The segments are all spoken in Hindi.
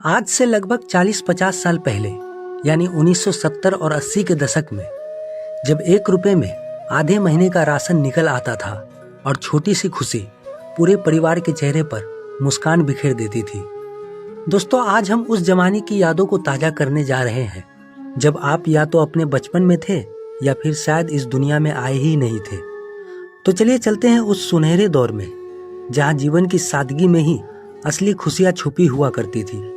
आज से लगभग 40-50 साल पहले यानी 1970 और 80 के दशक में जब 1 रुपए में आधे महीने का राशन निकल आता था और छोटी सी खुशी पूरे परिवार के चेहरे पर मुस्कान बिखेर देती थी। दोस्तों, आज हम उस जमाने की यादों को ताजा करने जा रहे हैं जब आप या तो अपने बचपन में थे या फिर शायद इस दुनिया में आए ही नहीं थे। तो चलिए चलते हैं उस सुनहरे दौर में जहां जीवन की सादगी में ही असली खुशियां छुपी हुआ करती थी।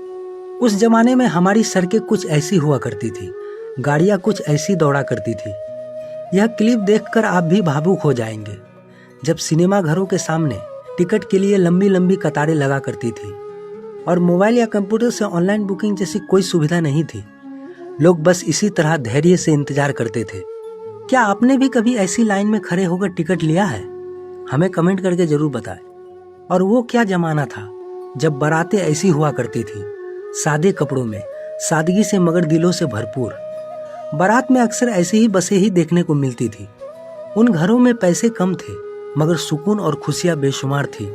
उस जमाने में हमारी सड़कें कुछ ऐसी हुआ करती थी, गाड़ियां कुछ ऐसी दौड़ा करती थी। यह क्लिप देखकर आप भी भावुक हो जाएंगे जब सिनेमा घरों के सामने टिकट के लिए लंबी लंबी कतारें लगा करती थी और मोबाइल या कंप्यूटर से ऑनलाइन बुकिंग जैसी कोई सुविधा नहीं थी। लोग बस इसी तरह धैर्य से इंतजार करते थे। क्या आपने भी कभी ऐसी लाइन में खड़े होकर टिकट लिया है? हमें कमेंट करके जरूर बताएं। और वो क्या जमाना था जब बारातें ऐसी हुआ करती थी, सादे कपड़ों में, सादगी से मगर दिलों से भरपूर। बारात में अक्सर ऐसी ही बसें ही देखने को मिलती थी। उन घरों में पैसे कम थे मगर सुकून और खुशियां बेशुमार थी।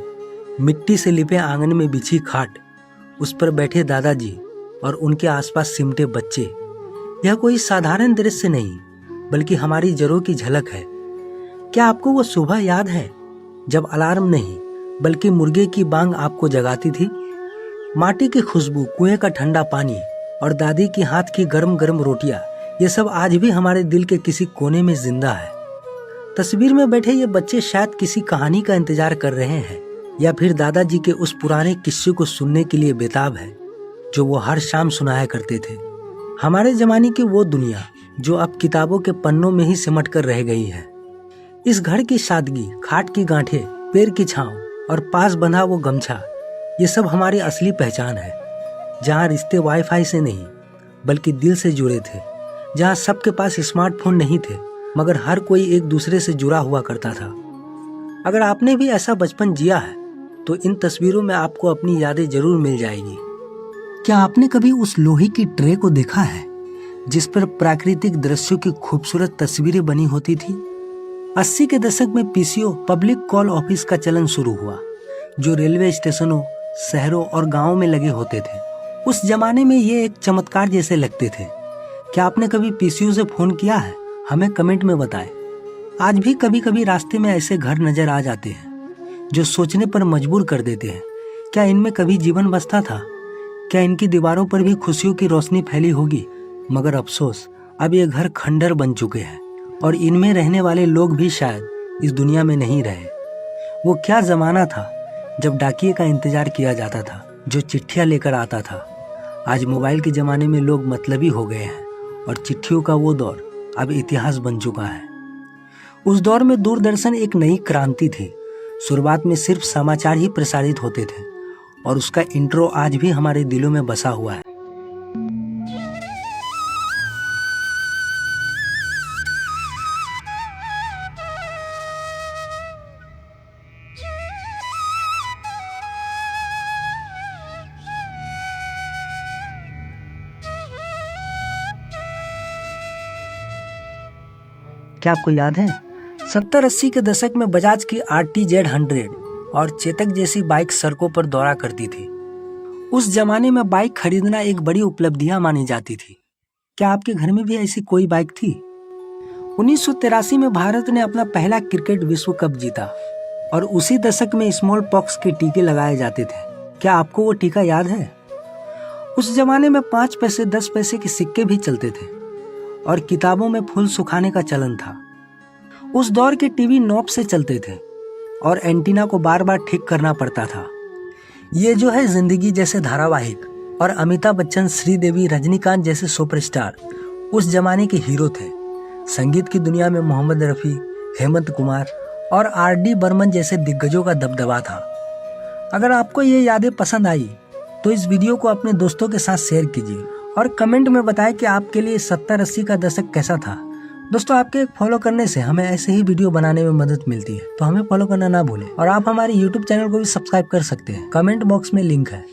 मिट्टी से लिपे आंगन में बिछी खाट, उस पर बैठे दादाजी और उनके आसपास सिमटे बच्चे। यह कोई साधारण दृश्य नहीं बल्कि हमारी जड़ों की झलक है। क्या आपको वो सुबह याद है जब अलार्म नहीं बल्कि मुर्गे की बांग आपको जगाती थी? माटी की खुशबू, कुएं का ठंडा पानी और दादी की हाथ की गरम गरम रोटियां, ये सब आज भी हमारे दिल के किसी कोने में जिंदा है। तस्वीर में बैठे ये बच्चे शायद किसी कहानी का इंतजार कर रहे हैं या फिर दादाजी के उस पुराने किस्से को सुनने के लिए बेताब है जो वो हर शाम सुनाया करते थे। हमारे जमाने की वो दुनिया जो अब किताबों के पन्नों में ही सिमट कर रह गई है। इस घर की सादगी, खाट की गांठें, पेड़ की छांव और पास बंधा वो गमछा, ये सब हमारी असली पहचान है। जहाँ रिश्ते वाईफाई से नहीं बल्कि दिल से जुड़े थे, जहाँ सबके पास स्मार्टफोन नहीं थे मगर हर कोई एक दूसरे से जुड़ा हुआ करता था। अगर आपने भी ऐसा बचपन जिया है तो इन तस्वीरों में आपको अपनी यादें जरूर मिल जाएगी। क्या आपने कभी उस लोहे की ट्रे को देखा है जिस पर प्राकृतिक दृश्यों की खूबसूरत तस्वीरें बनी होती थी? 80 के दशक में पीसीओ पब्लिक कॉल ऑफिस का चलन शुरू हुआ जो रेलवे स्टेशनों, शहरों और गांवों में लगे होते थे। उस जमाने में ये एक चमत्कार जैसे लगते थे। क्या आपने कभी पीसीओ से फोन किया है? हमें कमेंट में बताएं। आज भी कभी कभी रास्ते में ऐसे घर नजर आ जाते हैं जो सोचने पर मजबूर कर देते हैं। क्या इनमें कभी जीवन बसता था? क्या इनकी दीवारों पर भी खुशियों की रोशनी फैली होगी? मगर अफसोस, अब ये घर खंडर बन चुके हैं और इनमें रहने वाले लोग भी शायद इस दुनिया में नहीं रहे। वो क्या जमाना था जब डाकिये का इंतजार किया जाता था जो चिट्ठियां लेकर आता था। आज मोबाइल के जमाने में लोग मतलबी हो गए हैं और चिट्ठियों का वो दौर अब इतिहास बन चुका है। उस दौर में दूरदर्शन एक नई क्रांति थी। शुरुआत में सिर्फ समाचार ही प्रसारित होते थे और उसका इंट्रो आज भी हमारे दिलों में बसा हुआ है। क्या आपको याद है 70-80 के दशक में बजाज की RTZ100 और चेतक जैसी बाइक सड़कों पर दौड़ा करती थी। उस जमाने में बाइक खरीदना एक बड़ी उपलब्धियां मानी जाती थी। क्या आपके घर में भी ऐसी कोई बाइक थी? 1983 में भारत ने अपना पहला क्रिकेट विश्व कप जीता और उसी दशक में स्मॉल पॉक्स के टीके लगाए जाते थे। क्या आपको वो टीका याद है? उस जमाने में 5 पैसे 10 पैसे के सिक्के भी चलते थे और किताबों में फूल सुखाने का चलन था। उस दौर के टीवी नॉब से चलते थे और एंटीना को बार बार ठीक करना पड़ता था। ये जो है जिंदगी जैसे धारावाहिक और अमिताभ बच्चन, श्रीदेवी, रजनीकांत जैसे सुपरस्टार उस जमाने के हीरो थे। संगीत की दुनिया में मोहम्मद रफ़ी, हेमंत कुमार और RD बर्मन जैसे दिग्गजों का दबदबा था। अगर आपको ये यादें पसंद आई तो इस वीडियो को अपने दोस्तों के साथ शेयर कीजिए और कमेंट में बताएं कि आपके लिए 70-80 का दशक कैसा था। दोस्तों, आपके एक फॉलो करने से हमें ऐसे ही वीडियो बनाने में मदद मिलती है, तो हमें फॉलो करना ना भूलें और आप हमारे YouTube चैनल को भी सब्सक्राइब कर सकते हैं। कमेंट बॉक्स में लिंक है।